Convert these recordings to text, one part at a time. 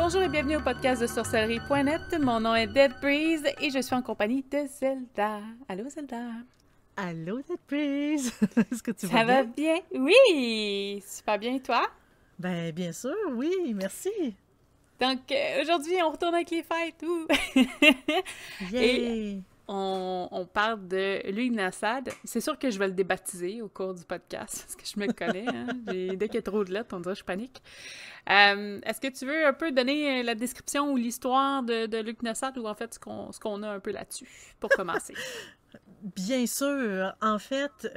Bonjour et bienvenue au podcast de sorcellerie.net. Mon nom est Dead Breeze et je suis en compagnie de Zelda. Allô Zelda? Allô, Dead Breeze! Est-ce que tu vas Ça va bien? bien? Oui! Super bien, et toi? Ben, bien sûr, oui, merci! Donc, aujourd'hui, on retourne avec les fêtes. Ouh! Et Yay! on parle de Lugnasad. C'est sûr que je vais le débaptiser au cours du podcast, parce que je me connais. Hein? Dès qu'il y a trop de lettres, on dirait que je panique. Est-ce que tu veux un peu donner la description ou l'histoire de Lugnasad, ou en fait ce qu'on a un peu là-dessus, pour commencer? Bien sûr, en fait,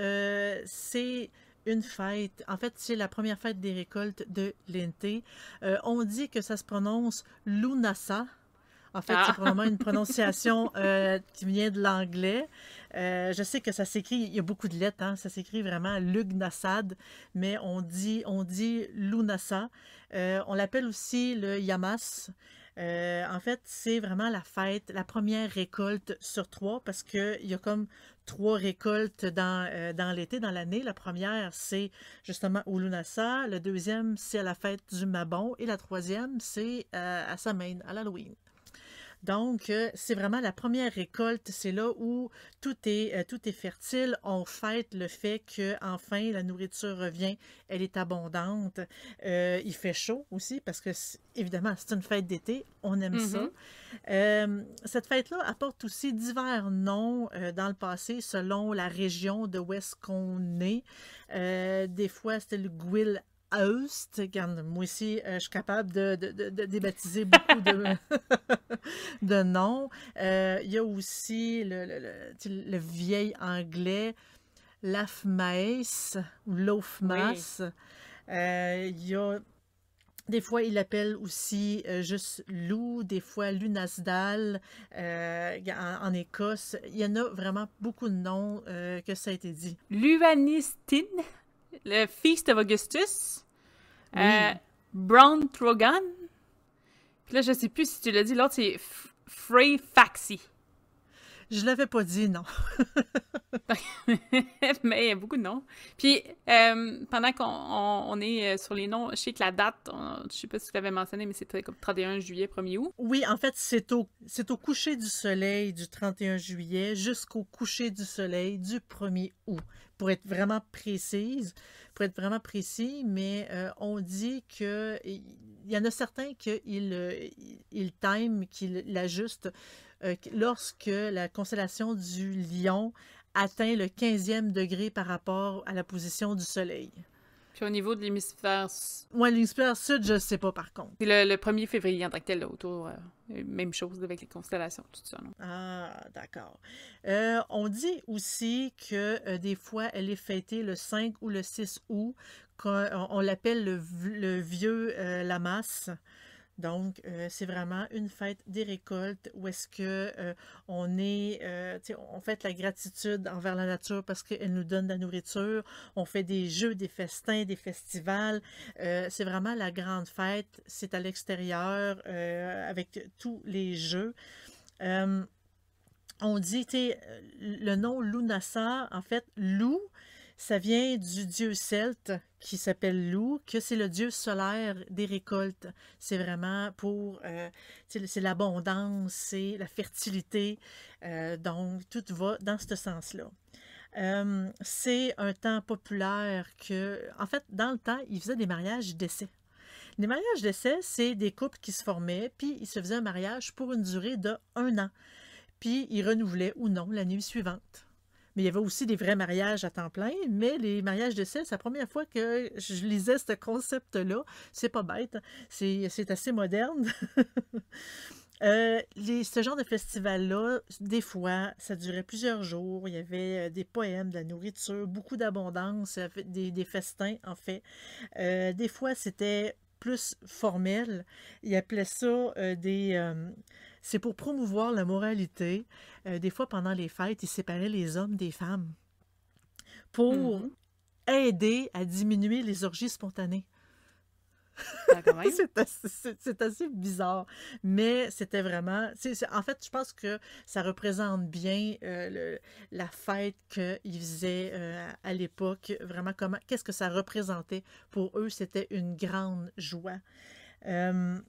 c'est une fête. En fait, c'est la première fête des récoltes de l'Inté. On dit que ça se prononce Lunasa. En fait, c'est Ah! probablement une prononciation qui vient de l'anglais. Je sais que ça s'écrit, il y a beaucoup de lettres, hein, ça s'écrit vraiment Lugnasad, mais on dit Lunasa. On l'appelle aussi le Yamas. En fait, c'est vraiment la fête, la première récolte sur trois, parce qu'il y a comme trois récoltes dans l'été, dans l'année. La première, c'est justement au Lunasa. Le deuxième, c'est à la fête du Mabon. Et la troisième, c'est à Samhain, à l'Halloween. Donc, c'est vraiment la première récolte. C'est là où tout est fertile. On fête le fait que enfin la nourriture revient. Elle est abondante. Il fait chaud aussi parce que, évidemment, c'est une fête d'été. On aime ça. Mhm. Cette fête-là apporte aussi divers noms dans le passé selon la région de où est-ce qu'on est. Des fois, c'était le Gwil Aust. Regarde, moi aussi, je suis capable de débaptiser beaucoup de noms. Il y a aussi le vieil anglais, Lafmaes ou Oui. Loafmas. Il y a des fois, il l'appelle aussi juste Lou, des fois Lunasdal en Écosse. Il y en a vraiment beaucoup de noms que ça a été dit. Luanistin, le Feast of Augustus, euh, Oui, Brown Trogan, puis là, je sais plus si tu l'as dit, l'autre c'est Frey Faxi. je l'avais pas dit, non. Mais il y a beaucoup de noms. Puis, pendant qu'on est sur les noms, je sais que la date, je sais pas si tu l'avais mentionné, mais c'était comme 31 juillet, 1er août. Oui, en fait, c'est au coucher du soleil du 31 juillet jusqu'au coucher du soleil du 1er août, pour être vraiment précise, pour être vraiment précis, mais on dit que il y en a certains qu'ils time, qu'ils l'ajustent lorsque la constellation du Lion atteint le 15e degré par rapport à la position du soleil. Puis au niveau de l'hémisphère, Moi, l'hémisphère sud, je ne sais pas par contre. c'est le 1er février en tant que tel, là, autour, même chose avec les constellations, tout ça, non? Ah, d'accord. On dit aussi que des fois, elle est fêtée le 5 ou le 6 août. On l'appelle le vieux Lamas. Donc, c'est vraiment une fête des récoltes où est-ce que on fête la gratitude envers la nature parce qu'elle nous donne de la nourriture. On fait des jeux, des festins, des festivals. C'est vraiment la grande fête. C'est à l'extérieur avec tous les jeux. Euh, on dit, tu sais, le nom Lunasa, en fait, Lou, ça vient du dieu celte qui s'appelle Lou, que c'est le dieu solaire des récoltes. C'est vraiment pour, c'est l'abondance, c'est la fertilité. Donc, tout va dans ce sens-là. C'est un temps populaire que, en fait, dans le temps, ils faisaient des mariages d'essai. Les mariages d'essai, c'est des couples qui se formaient, puis ils se faisaient un mariage pour une durée de 1 an. Puis ils renouvelaient ou non la nuit suivante. Mais il y avait aussi des vrais mariages à temps plein, mais les mariages d'essai, c'est la première fois que je lisais ce concept-là. C'est pas bête, c'est assez moderne. Ce genre de festival-là, des fois, ça durait plusieurs jours. Il y avait des poèmes, de la nourriture, beaucoup d'abondance, des festins, en fait. Des fois, c'était plus formel. Ils appelaient ça c'est pour promouvoir la moralité. Des fois, pendant les fêtes, ils séparaient les hommes des femmes pour Mhm. aider à diminuer les orgies spontanées. Ah, quand même. C'est assez bizarre, mais c'était vraiment... en fait, je pense que ça représente bien la fête qu'ils faisaient à l'époque, vraiment qu'est-ce que ça représentait. Pour eux, c'était une grande joie. Euh,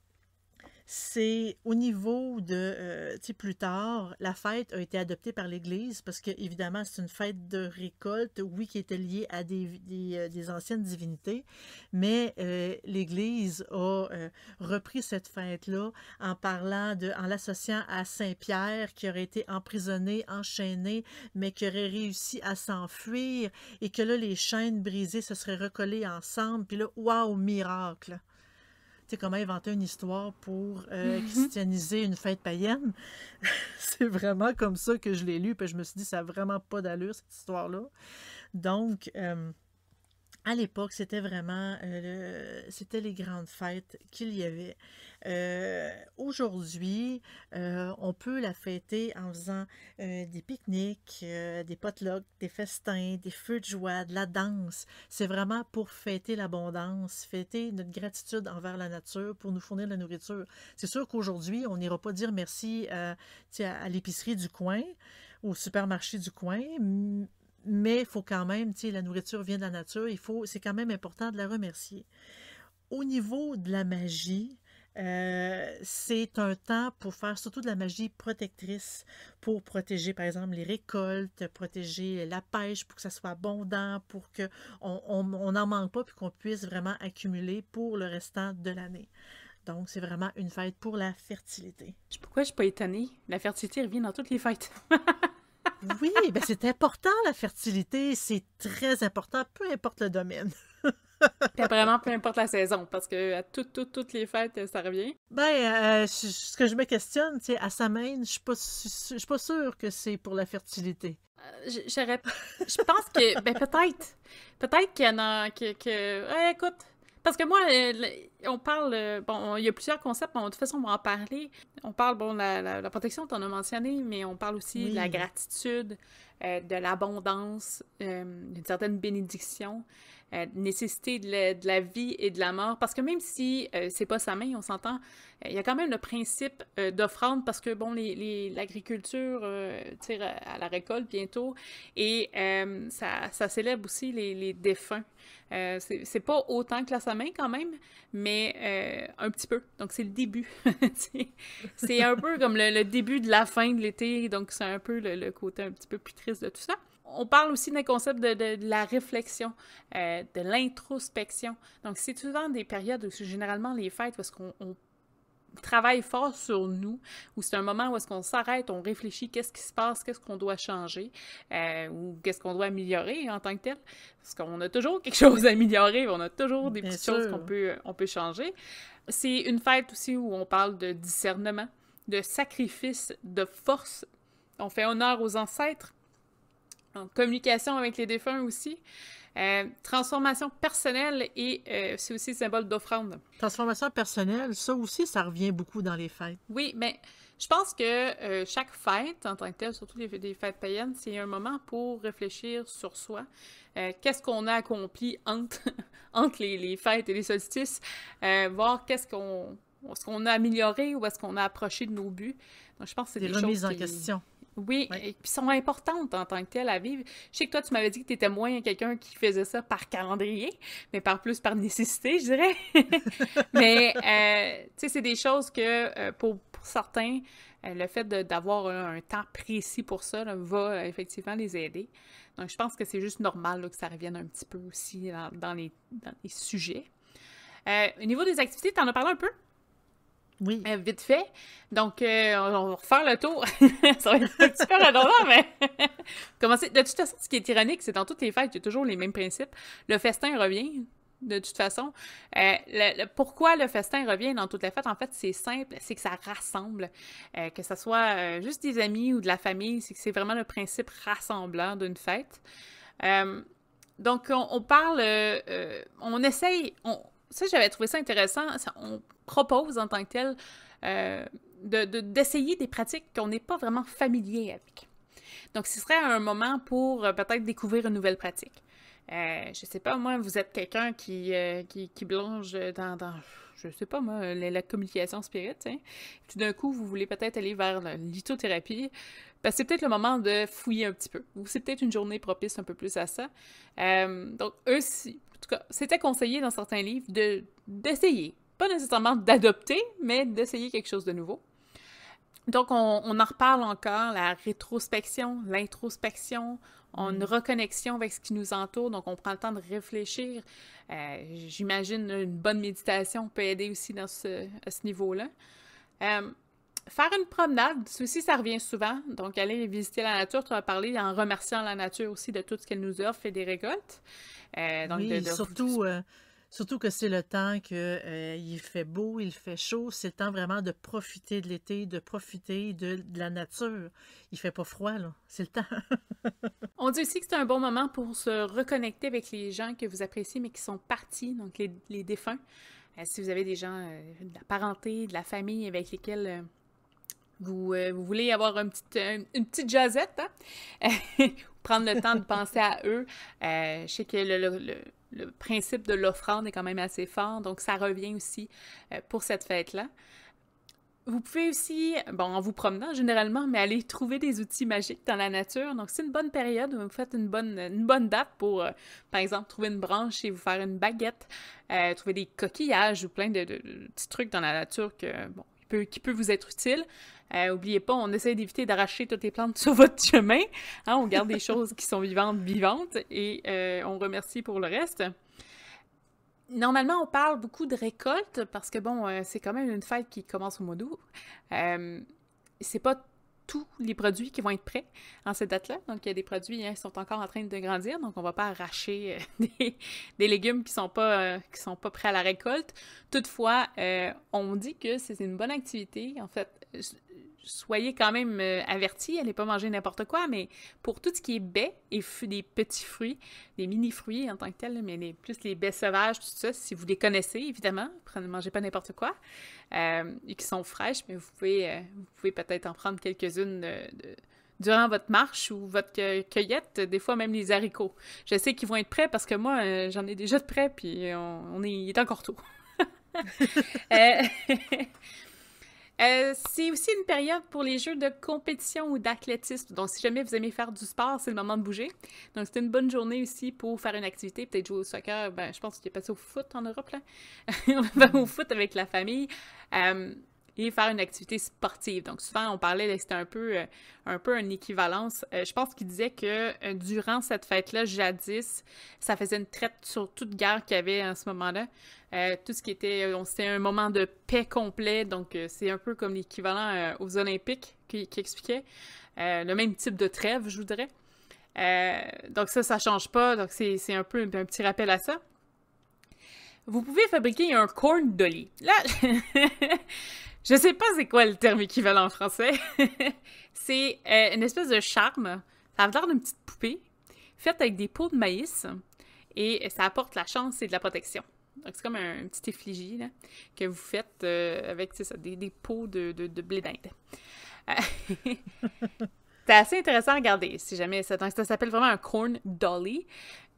c'est au niveau de, tu sais, plus tard, la fête a été adoptée par l'Église parce que, évidemment, c'est une fête de récolte, oui, qui était liée à des anciennes divinités, mais l'Église a repris cette fête-là en parlant en l'associant à Saint-Pierre qui aurait été emprisonné, enchaîné, mais qui aurait réussi à s'enfuir et que là, les chaînes brisées se seraient recollées ensemble. Puis là, waouh, miracle! Tu sais, comment inventer une histoire pour christianiser une fête païenne. C'est vraiment comme ça que je l'ai lu, puis je me suis dit, ça n'a vraiment pas d'allure, cette histoire-là. Donc, à l'époque, c'était vraiment c'était les grandes fêtes qu'il y avait. Aujourd'hui, on peut la fêter en faisant des pique-niques, des potlucks, des festins, des feux de joie, de la danse. C'est vraiment pour fêter l'abondance, fêter notre gratitude envers la nature pour nous fournir de la nourriture. C'est sûr qu'aujourd'hui, on n'ira pas dire merci à l'épicerie du coin, au supermarché du coin, mais il faut quand même, tu sais, la nourriture vient de la nature, c'est quand même important de la remercier. Au niveau de la magie, c'est un temps pour faire surtout de la magie protectrice, pour protéger, par exemple, les récoltes, protéger la pêche, pour que ça soit abondant, pour qu'on n'en manque pas, puis qu'on puisse vraiment accumuler pour le restant de l'année. Donc, c'est vraiment une fête pour la fertilité. Pourquoi je suis pas étonnée? La fertilité revient dans toutes les fêtes. Oui, ben c'est important, la fertilité. C'est très important, peu importe le domaine. Puis vraiment, peu importe la saison, parce que à toutes les fêtes, ça revient. Ben, ce que je me questionne, tu sais, à Samhain, je suis pas sûre que c'est pour la fertilité. Je pense que, ben peut-être qu'il y en a, ouais, écoute, parce que moi, on parle, bon, il y a plusieurs concepts, bon, de toute façon, on va en parler. On parle, bon, la protection, t'en as mentionné, mais on parle aussi de la gratitude, de l'abondance, d'une certaine bénédiction, nécessité de la vie et de la mort. Parce que même si c'est pas sa main, on s'entend, il y a quand même le principe d'offrande, parce que, bon, l'agriculture tire à la récolte bientôt, et ça célèbre aussi les défunts. C'est pas autant que la Samhain quand même, mais un petit peu. Donc, c'est le début. C'est un peu comme le début de la fin de l'été, donc c'est un peu le côté un petit peu plus triste de tout ça. On parle aussi d'un concept de la réflexion, de l'introspection. Donc, c'est souvent des périodes où généralement les fêtes, parce qu'on travaille fort sur nous, où c'est un moment où est-ce qu'on s'arrête, on réfléchit, qu'est-ce qui se passe, qu'est-ce qu'on doit changer, ou qu'est-ce qu'on doit améliorer en tant que tel, parce qu'on a toujours quelque chose à améliorer, on a toujours des petites choses qu'on peut changer. C'est une fête aussi où on parle de discernement, de sacrifice, de force. On fait honneur aux ancêtres, en communication avec les défunts aussi. Transformation personnelle et c'est aussi le symbole d'offrande. Transformation personnelle, ça aussi, ça revient beaucoup dans les fêtes. Oui, mais je pense que chaque fête, en tant que telle, surtout des fêtes païennes, c'est un moment pour réfléchir sur soi. Qu'est-ce qu'on a accompli entre les fêtes et les solstices, voir est-ce qu'on a amélioré ou est-ce qu'on a approché de nos buts. Donc, je pense que c'est des remises choses en question. Oui, et puis sont importantes en tant que telles à vivre. Je sais que toi, tu m'avais dit que tu étais moins quelqu'un qui faisait ça par calendrier, mais plus par nécessité, je dirais. Mais, tu sais, c'est des choses que, pour certains, le fait d'avoir un temps précis pour ça là, va effectivement les aider. Donc, je pense que c'est juste normal là, que ça revienne un petit peu aussi dans les sujets. Au niveau des activités, tu en as parlé un peu? Oui. Vite fait. Donc, on va refaire le tour. Ça va être un petit peu redondant, mais... Commencer. De toute façon, ce qui est ironique, c'est dans toutes les fêtes, il y a toujours les mêmes principes. Le festin revient, de toute façon. Pourquoi le festin revient dans toutes les fêtes? En fait, c'est simple, c'est que ça rassemble. Que ce soit juste des amis ou de la famille, c'est que c'est vraiment le principe rassemblant d'une fête. Donc, on parle... on essaye... Ça, j'avais trouvé ça intéressant. On propose en tant que tel d'essayer des pratiques qu'on n'est pas vraiment familier avec. Donc, ce serait un moment pour peut-être découvrir une nouvelle pratique. Je sais pas, moi, vous êtes quelqu'un qui plonge dans je sais pas, moi, la communication spirit, hein. Tout d'un coup, vous voulez peut-être aller vers la lithothérapie. Ben, c'est peut-être le moment de fouiller un petit peu. Ou c'est peut-être une journée propice un peu plus à ça. Donc, en tout cas, c'était conseillé dans certains livres d'essayer. pas nécessairement d'adopter, mais d'essayer quelque chose de nouveau. Donc, on en reparle encore, la rétrospection, l'introspection, une reconnexion avec ce qui nous entoure, donc on prend le temps de réfléchir. J'imagine une bonne méditation peut aider aussi à ce niveau-là. Faire une promenade, ceci, ça revient souvent. Donc, aller visiter la nature, tu as parlé en remerciant la nature aussi de tout ce qu'elle nous offre et des récoltes. Donc Oui, surtout que c'est le temps il fait beau, il fait chaud. C'est le temps vraiment de profiter de l'été, de profiter de la nature. Il fait pas froid, là. C'est le temps. On dit aussi que c'est un bon moment pour se reconnecter avec les gens que vous appréciez, mais qui sont partis, donc les défunts. Si vous avez des gens de la parenté, de la famille avec lesquels vous voulez avoir une petite jasette, hein? Prendre le temps de penser à eux. Je sais que le principe de l'offrande est quand même assez fort, donc ça revient aussi pour cette fête-là. Vous pouvez aussi, en vous promenant généralement, mais aller trouver des outils magiques dans la nature. Donc, c'est une bonne période où vous faites une bonne date pour, par exemple, trouver une branche et vous faire une baguette, trouver des coquillages ou plein de petits trucs dans la nature qui peut vous être utile. N'oubliez pas, on essaie d'éviter d'arracher toutes les plantes sur votre chemin. Hein, on garde des choses qui sont vivantes et on remercie pour le reste. Normalement, on parle beaucoup de récolte parce que, c'est quand même une fête qui commence au mois d'août. C'est pas tous les produits qui vont être prêts en cette date-là. Donc, il y a des produits qui sont encore en train de grandir. Donc, on va pas arracher des légumes qui sont pas prêts à la récolte. Toutefois, on dit que c'est une bonne activité. En fait, soyez quand même avertis, allez pas manger n'importe quoi, mais pour tout ce qui est baies et des petits fruits, des mini-fruits en tant que tels, mais plus les baies sauvages, tout ça, si vous les connaissez, évidemment, ne mangez pas n'importe quoi, et qui sont fraîches, mais vous pouvez peut-être en prendre quelques-unes durant votre marche ou votre cueillette, des fois même les haricots. Je sais qu'ils vont être prêts parce que moi, j'en ai déjà de prêts, puis il est encore tôt. C'est aussi une période pour les jeux de compétition ou d'athlétisme. Donc, si jamais vous aimez faire du sport, c'est le moment de bouger. Donc, c'est une bonne journée aussi pour faire une activité. Peut-être jouer au soccer. Je pense qu'il est passé au foot en Europe, là. On va au foot avec la famille. Et faire une activité sportive. Donc, souvent, on parlait, c'était un peu une équivalence. Je pense qu'il disait que durant cette fête-là, jadis, ça faisait une traite sur toute guerre qu'il y avait en ce moment-là. Tout ce qui était... c'était un moment de paix complet, donc c'est un peu comme l'équivalent aux Olympiques qui expliquait. Le même type de trêve, je vous dirais. Donc ça change pas. Donc, c'est un peu un petit rappel à ça. Vous pouvez fabriquer un corn dolly. Là... Je sais pas c'est quoi le terme équivalent en français. C'est une espèce de charme. Ça a l'air d'une petite poupée faite avec des pots de maïs et ça apporte la chance et de la protection. Donc, c'est comme un petit effigie là, que vous faites avec des pots de blé d'Inde. C'est assez intéressant à regarder si jamais ça s'appelle vraiment un corn dolly.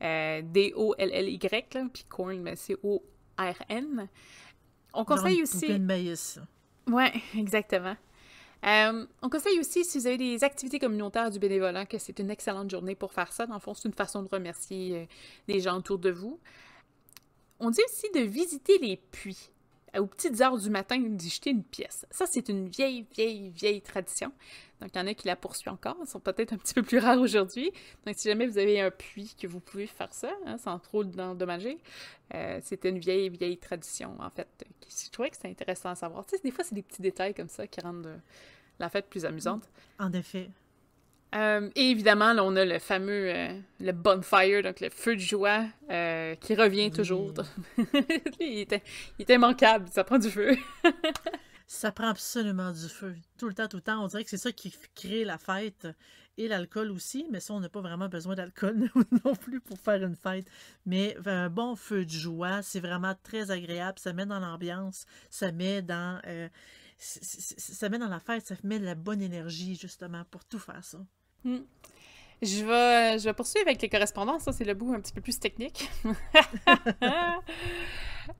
D-O-L-L-Y, là, puis corn, mais c'est O-R-N. On conseille aussi... poupée de maïs. Oui, exactement. On conseille aussi, si vous avez des activités communautaires du bénévolat, que c'est une excellente journée pour faire ça. Dans le fond, c'est une façon de remercier les gens autour de vous. On dit aussi de visiter les puits. Aux petites heures du matin, d'y jeter une pièce. Ça, c'est une vieille tradition. Donc, il y en a qui la poursuivent encore. Ils sont peut-être un petit peu plus rares aujourd'hui. Donc, si jamais vous avez un puits que vous pouvez faire ça, hein, sans trop l'endommager, c'était une vieille tradition, en fait. Je trouvais que c'était intéressant à savoir. Tu sais, des fois, c'est des petits détails comme ça qui rendent la fête plus amusante. En effet. Et évidemment, là, on a le fameux le bonfire, donc le feu de joie, qui revient toujours. il est immanquable, ça prend du feu. Ça prend absolument du feu. Tout le temps. On dirait que c'est ça qui crée la fête. Et l'alcool aussi, mais ça, on n'a pas vraiment besoin d'alcool non plus pour faire une fête. Mais un bon feu de joie, c'est vraiment très agréable. Ça met dans l'ambiance, ça met dans... ça met dans la fête, ça met de la bonne énergie, justement, pour tout faire ça. Je vais poursuivre avec les correspondances. Ça, c'est le bout un petit peu plus technique.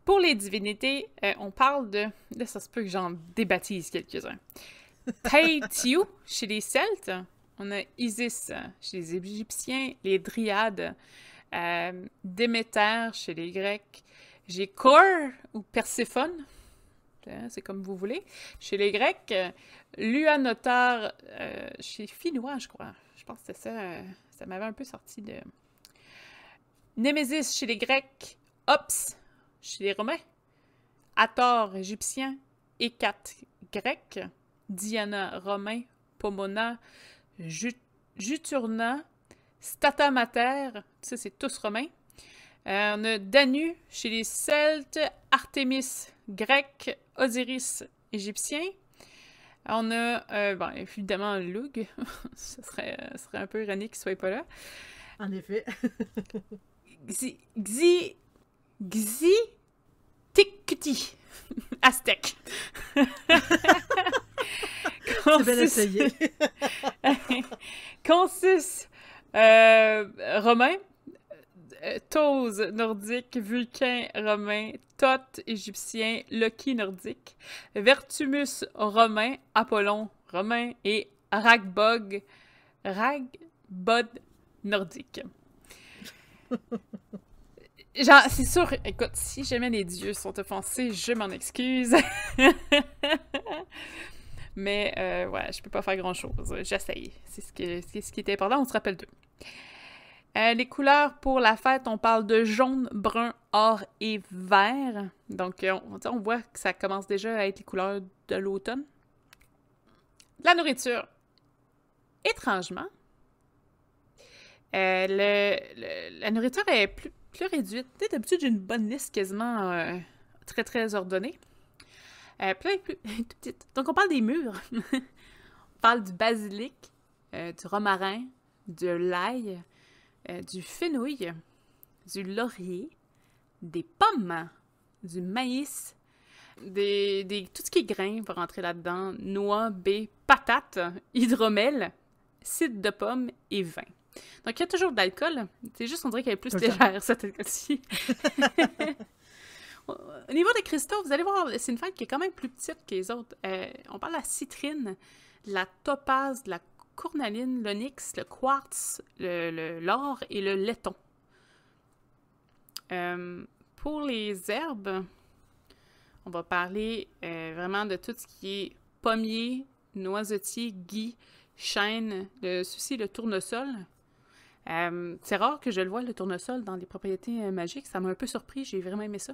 Pour les divinités, on parle de... Là, ça se peut que j'en débaptise quelques-uns. Teitiu, chez les Celtes. On a Isis, chez les Égyptiens. Les Dryades. Déméter, chez les Grecs. J'ai Cor ou Perséphone, c'est comme vous voulez. Chez les Grecs, Luanotar, chez Finnois, je crois. Je pense que c'était ça. Ça m'avait un peu sorti de... Némésis chez les Grecs, Ops chez les Romains, Hathor égyptien, Hécate grec, Diana romain, Pomona, Juturna, Stata Mater, ça c'est tous romains. On a Danu chez les Celtes, Artémis grec, Osiris égyptien. On a, bon, évidemment, Lug. Ce serait un peu ironique qu'il ne soit pas là. En effet. Tikti. Aztèque. C'est bien essayé. Consus. Romain. Tose nordique. Vulcain romain. Thoth égyptien. Loki nordique. Vertumus romain. Apollon romain. Et Ragbod nordique. Genre, c'est sûr, écoute, si jamais les dieux sont offensés, je m'en excuse. Mais, ouais, je peux pas faire grand-chose. J'essaye. C'est ce qui était important, on se rappelle d'eux. Les couleurs pour la fête, on parle de jaune, brun, or et vert. Donc, on voit que ça commence déjà à être les couleurs de l'automne. La nourriture. Étrangement, la nourriture est plus réduite. Tu sais, d'habitude, j'ai une bonne liste quasiment très, très ordonnée. Plus petite. Donc, on parle des mûres. On parle du basilic, du romarin, de l'ail, du fenouil, du laurier, des pommes, du maïs, tout ce qui est grain va rentrer là-dedans, noix, baies, patates, hydromel, cidre de pomme et vin. Donc, il y a toujours de l'alcool. C'est juste, on dirait qu'elle est plus légère, cette alcool-ci. Au niveau des cristaux, vous allez voir, c'est une fête qui est quand même plus petite que les autres. On parle de la citrine, de la topaze, de la cournaline, l'onyx, le quartz, l'or et le laiton. Pour les herbes, on va parler vraiment de tout ce qui est pommier, noisetier, gui, chêne, le tournesol. C'est rare que je le vois, le tournesol, dans les propriétés magiques. Ça m'a un peu surpris, j'ai vraiment aimé ça.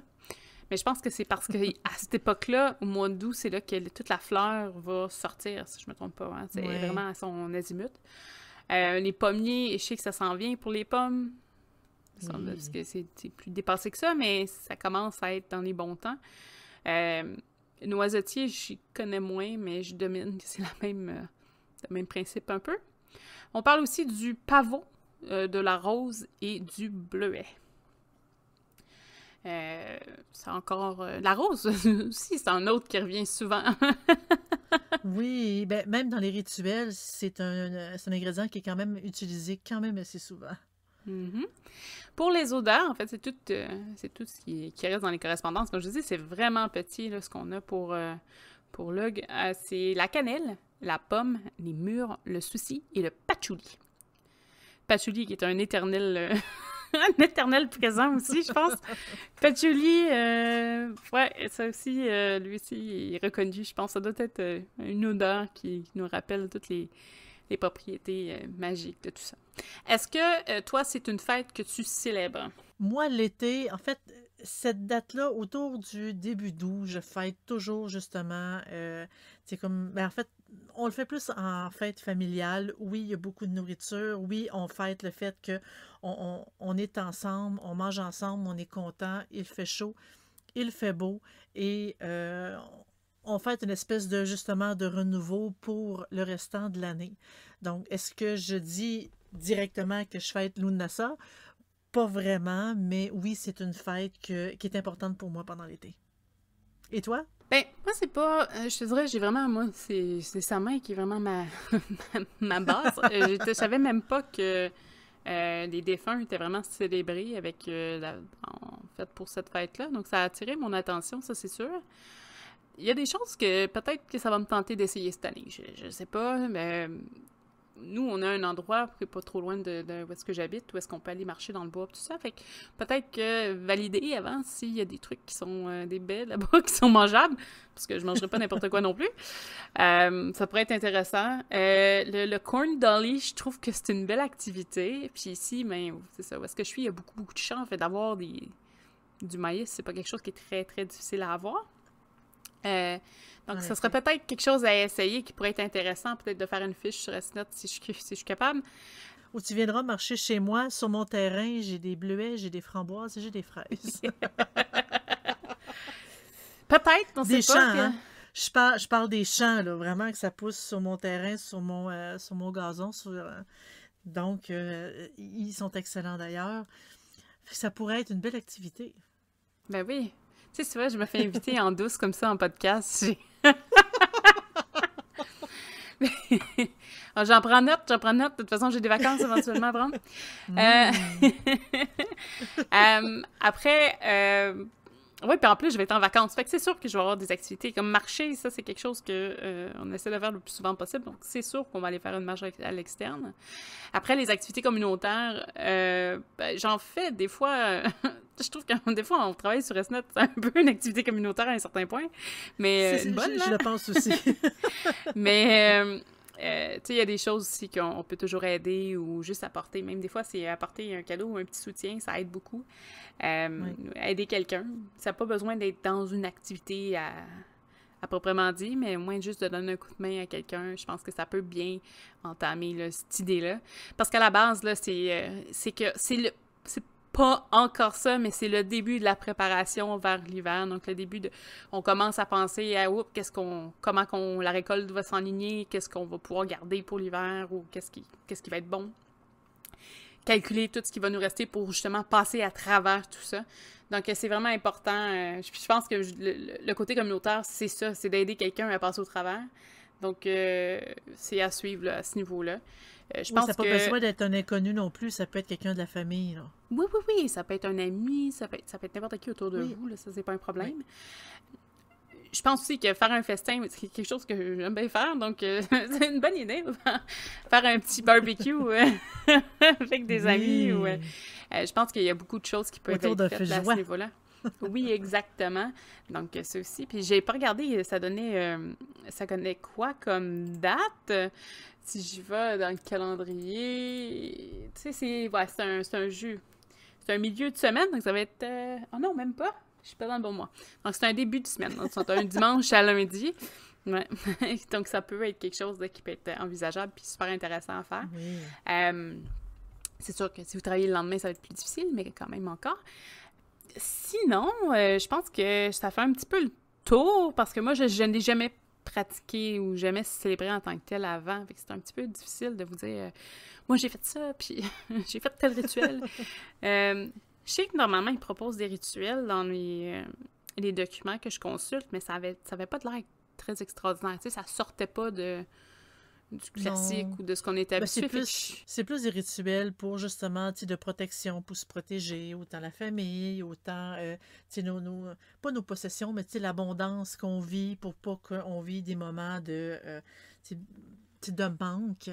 Mais je pense que c'est parce que à cette époque-là, au mois d'août, c'est là que toute la fleur va sortir, si je me trompe pas. Hein. C'est vraiment à son azimut. Les pommiers, je sais que ça s'en vient pour les pommes. Parce que c'est plus dépassé que ça, mais ça commence à être dans les bons temps. Noisetier, j'y connais moins, mais je domine que c'est le même principe un peu. On parle aussi du pavot, de la rose et du bleuet. C'est encore... la rose aussi, c'est un autre qui revient souvent. Oui, ben, même dans les rituels, c'est un ingrédient qui est quand même utilisé quand même assez souvent. Mm-hmm. Pour les odeurs, en fait, c'est tout ce qui reste dans les correspondances. Comme je dis, c'est vraiment petit là, ce qu'on a pour Lug. C'est la cannelle, la pomme, les mûres, le souci et le patchouli. Patchouli qui est un éternel présent aussi, je pense. Patchouli, ouais, ça aussi, lui aussi, il est reconnu. Je pense que ça doit être une odeur qui nous rappelle toutes les propriétés magiques de tout ça. Est-ce que, toi, c'est une fête que tu célèbres? Moi, l'été, en fait, cette date-là, autour du début d'août, je fête toujours, justement, c'est comme, ben, en fait, on le fait plus en fête familiale. Oui, il y a beaucoup de nourriture. Oui, on fête le fait que on est ensemble, on mange ensemble, on est content, il fait chaud, il fait beau, et on fête une espèce de, justement, de renouveau pour le restant de l'année. Donc, est-ce que je dis directement que je fête Lunasa? Pas vraiment, mais oui, c'est une fête qui est importante pour moi pendant l'été. Et toi? Ben, moi, c'est pas... je te dirais, j'ai vraiment... Moi, c'est Samhain qui est vraiment ma base. Je savais même pas que les défunts étaient vraiment célébrés avec... en fait, pour cette fête-là. Donc, ça a attiré mon attention, ça, c'est sûr. Il y a des choses que peut-être que ça va me tenter d'essayer cette année. Je sais pas, mais nous, on a un endroit qui n'est pas trop loin de où est-ce que j'habite, où est-ce qu'on peut aller marcher dans le bois, tout ça. Fait que peut-être que valider avant s'il y a des trucs qui sont des baies là-bas, qui sont mangeables, parce que je ne mangerai pas n'importe quoi non plus. Ça pourrait être intéressant. Le corn dolly, je trouve que c'est une belle activité. Puis ici, ben, c'est ça, où est-ce que je suis, il y a beaucoup, beaucoup de champs. En fait, d'avoir du maïs, c'est pas quelque chose qui est très, très difficile à avoir. Donc, ça serait peut-être quelque chose à essayer qui pourrait être intéressant, peut-être de faire une fiche sur S-Note si je suis capable. Ou tu viendras marcher chez moi, sur mon terrain, j'ai des bleuets, j'ai des framboises et j'ai des fraises. Peut-être, on sait des pas. Champs, Que... hein? Je parle des champs, là, vraiment, que ça pousse sur mon terrain, sur mon gazon. Donc, ils sont excellents d'ailleurs. Ça pourrait être une belle activité. Ben oui. Tu sais, c'est vrai, je me fais inviter en douce comme ça en podcast. J'en prends note. De toute façon, j'ai des vacances éventuellement à prendre. Après, oui, puis en plus, je vais être en vacances. Fait que c'est sûr que je vais avoir des activités. Comme marcher, ça, c'est quelque chose que on essaie de faire le plus souvent possible. Donc, c'est sûr qu'on va aller faire une marche à l'externe. Après, les activités communautaires, ben, j'en fais des fois... je trouve que des fois, on travaille sur S-Note, c'est un peu une activité communautaire à un certain point. Mais une bonne, je le pense aussi. Mais... tu sais, il y a des choses aussi qu'on peut toujours aider ou juste apporter. Même des fois, c'est apporter un cadeau ou un petit soutien, ça aide beaucoup. Oui. Aider quelqu'un. Ça n'a pas besoin d'être dans une activité à proprement dit, mais au moins juste de donner un coup de main à quelqu'un, je pense que ça peut bien entamer là, cette idée-là. Parce qu'à la base, là, c'est que c'est pas encore ça, mais c'est le début de la préparation vers l'hiver. Donc, le début de... On commence à penser à comment la récolte va s'enligner, qu'est-ce qu'on va pouvoir garder pour l'hiver ou qu'est-ce qui va être bon. Calculer tout ce qui va nous rester pour justement passer à travers tout ça. Donc, c'est vraiment important. Je pense que le côté communautaire, c'est ça, c'est d'aider quelqu'un à passer au travers. Donc, c'est à suivre là, à ce niveau-là. Je pense ça n'a pas besoin d'être un inconnu non plus, ça peut être quelqu'un de la famille. Là. Oui, ça peut être un ami, ça peut être n'importe qui autour de vous, là, ça, c'est pas un problème. Oui. Je pense aussi que faire un festin, c'est quelque chose que j'aime bien faire, donc c'est une bonne idée. Faire un petit barbecue avec des amis. Ou, je pense qu'il y a beaucoup de choses qui peuvent être faites à ce niveau-là. Oui, exactement. Donc, ça aussi. Puis, j'ai pas regardé, ça donnait quoi comme date? Si j'y vais dans le calendrier... Tu sais, c'est un jeu. C'est un milieu de semaine, donc ça va être... Oh non, même pas. Je suis pas dans le bon mois. Donc, c'est un début de semaine. Donc, c'est un dimanche à lundi. Ouais. Donc, ça peut être quelque chose qui peut être envisageable puis super intéressant à faire. Oui. C'est sûr que si vous travaillez le lendemain, ça va être plus difficile, mais quand même encore. Sinon, je pense que ça fait un petit peu le tour parce que moi, je n'ai jamais pratiqué ou jamais célébré en tant que tel avant. Fait que c'est un petit peu difficile de vous dire moi, j'ai fait ça, puis j'ai fait tel rituel. Je sais que normalement, ils proposent des rituels dans les documents que je consulte, mais ça avait pas de l'air très extraordinaire. Tu sais, ça sortait pas du classique ou de ce qu'on était habitué. C'est plus des rituels pour justement, de protection, pour se protéger, autant la famille, autant, pas nos possessions, mais l'abondance qu'on vit pour pas qu'on vit des moments de manque.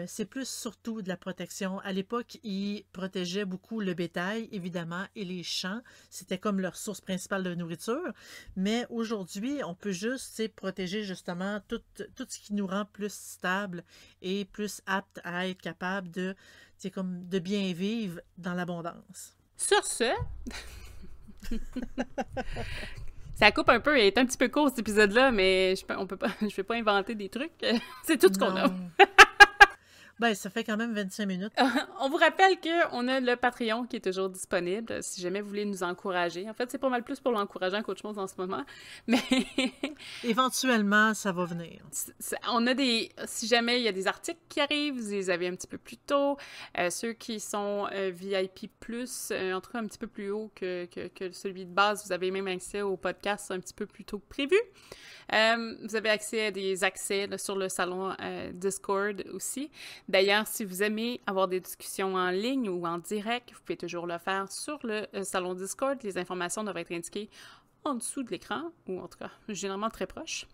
C'est plus surtout de la protection. À l'époque, ils protégeaient beaucoup le bétail, évidemment, et les champs. C'était comme leur source principale de nourriture. Mais aujourd'hui, on peut juste protéger justement tout ce qui nous rend plus stable et plus apte à être capable de bien vivre dans l'abondance. Sur ce... Ça coupe un peu, il est un petit peu court cet épisode-là, mais je vais pas inventer des trucs. C'est tout ce qu'on a. Ben, ça fait quand même 25 minutes. On vous rappelle qu'on a le Patreon qui est toujours disponible, si jamais vous voulez nous encourager. En fait, c'est pas mal plus pour l'encourageant qu'autre chose en ce moment, mais... Éventuellement, ça va venir. On a si jamais il y a des articles qui arrivent, vous les avez un petit peu plus tôt. Ceux qui sont VIP+, en tout cas un petit peu plus haut que celui de base, vous avez même accès au podcast un petit peu plus tôt que prévu. Vous avez accès à des accès là, sur le salon Discord aussi. D'ailleurs, si vous aimez avoir des discussions en ligne ou en direct, vous pouvez toujours le faire sur le salon Discord. Les informations devraient être indiquées en dessous de l'écran, ou en tout cas, généralement très proches.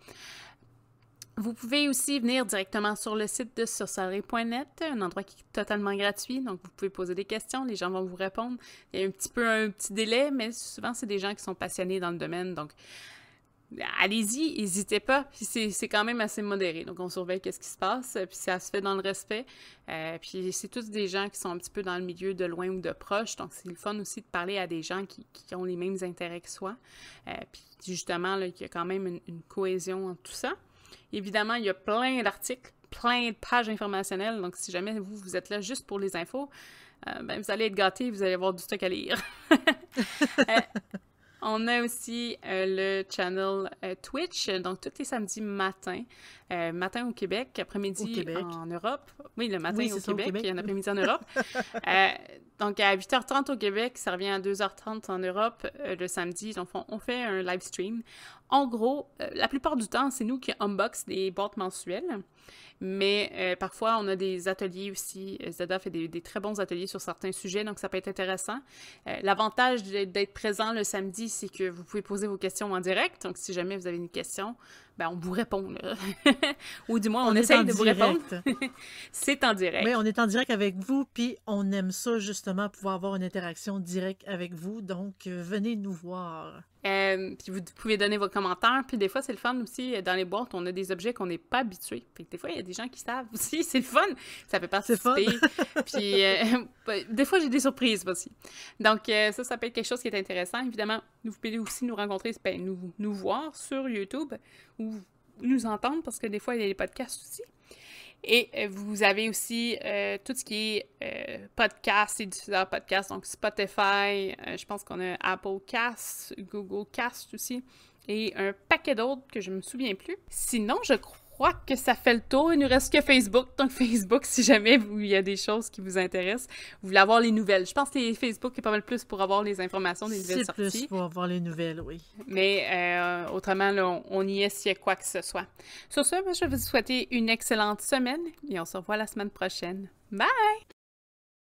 Vous pouvez aussi venir directement sur le site de sorcellerie.net, un endroit qui est totalement gratuit, donc vous pouvez poser des questions, les gens vont vous répondre. Il y a un petit délai, mais souvent c'est des gens qui sont passionnés dans le domaine, donc allez-y, n'hésitez pas, puis c'est quand même assez modéré, donc on surveille qu'est-ce qui se passe, puis ça se fait dans le respect, puis c'est tous des gens qui sont un petit peu dans le milieu de loin ou de proche, donc c'est le fun aussi de parler à des gens qui ont les mêmes intérêts que soi, puis justement, là, il y a quand même une cohésion entre tout ça. Évidemment, il y a plein d'articles, plein de pages informationnelles, donc si jamais vous êtes là juste pour les infos, ben, vous allez être gâtés, vous allez avoir du stock à lire. On a aussi le channel Twitch, donc tous les samedis matin au Québec, après-midi en Europe. Oui, le matin au Québec et l'après-midi en Europe. Donc à 8h30 au Québec, ça revient à 2h30 en Europe le samedi. Donc on fait un live stream. En gros, la plupart du temps, c'est nous qui unbox des boîtes mensuelles. Mais parfois, on a des ateliers aussi. Zeda fait des très bons ateliers sur certains sujets, donc ça peut être intéressant. L'avantage d'être présent le samedi, c'est que vous pouvez poser vos questions en direct. Donc, si jamais vous avez une question, ben, on vous répond. Là. Ou du moins, on essaye de vous répondre. C'est en direct. Oui, on est en direct avec vous, puis on aime ça, justement, pouvoir avoir une interaction directe avec vous. Donc, venez nous voir. Puis vous pouvez donner vos commentaires. Puis des fois, c'est le fun aussi. Dans les boîtes, on a des objets qu'on n'est pas habitués. Puis des fois, il y a des gens qui savent aussi. C'est le fun. Ça fait participer. Puis des fois, j'ai des surprises aussi. Donc, ça peut être quelque chose qui est intéressant. Évidemment, vous pouvez aussi nous rencontrer, nous voir sur YouTube ou nous entendre parce que des fois, il y a des podcasts aussi. Et vous avez aussi tout ce qui est podcast et diffuseur podcast, donc Spotify, je pense qu'on a Apple Cast, Google Cast aussi, et un paquet d'autres que je ne me souviens plus. Sinon, je crois que ça fait le tour. Il ne nous reste que Facebook. Donc, Facebook, si jamais il y a des choses qui vous intéressent, vous voulez avoir les nouvelles. Je pense que Facebook est pas mal plus pour avoir les informations des nouvelles sorties. C'est plus pour avoir les nouvelles, oui. Mais autrement, là, on y est s'il y a quoi que ce soit. Sur ce, moi, je vais vous souhaiter une excellente semaine et on se revoit la semaine prochaine. Bye!